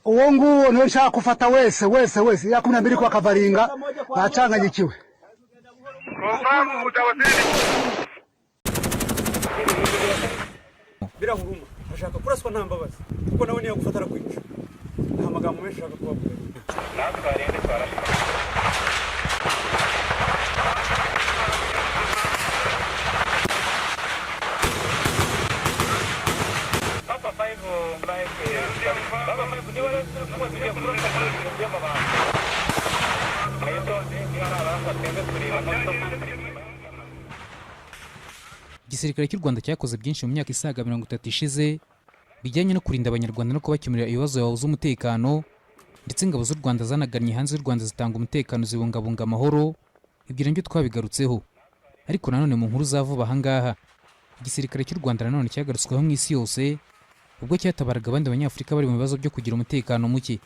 uwo nguwo niwe nshaka kufata wese ya 12 kwa Kavaringa achanganyikiwe. Bira huruma ashaka kuraswa nta mbabazi kuko nawe niyo gufatara kwica nta magambo menshi ashaka kubabwira. Igisirikare cy'u Rwanda cyakoze byinshi mu myaka isaga 30 ishize bijyanye no kurinda abanyarwanda no kubakemurira ibibazo yabuze umutekano, ndetse ingabo z'u Rwanda zanagannye hanze y'u Rwanda zitanga umutekano zibungabunga amahoro. Ibyo nabyo twabigarutseho, ariko nanone mu nkuru zavuba ahangaha igisirikare cy'u Rwanda nanone cyagarutsweho mu isi yose ubwo cyatabaraga abandi banyafurika bari mu bibazo byo kugira umutekano muke.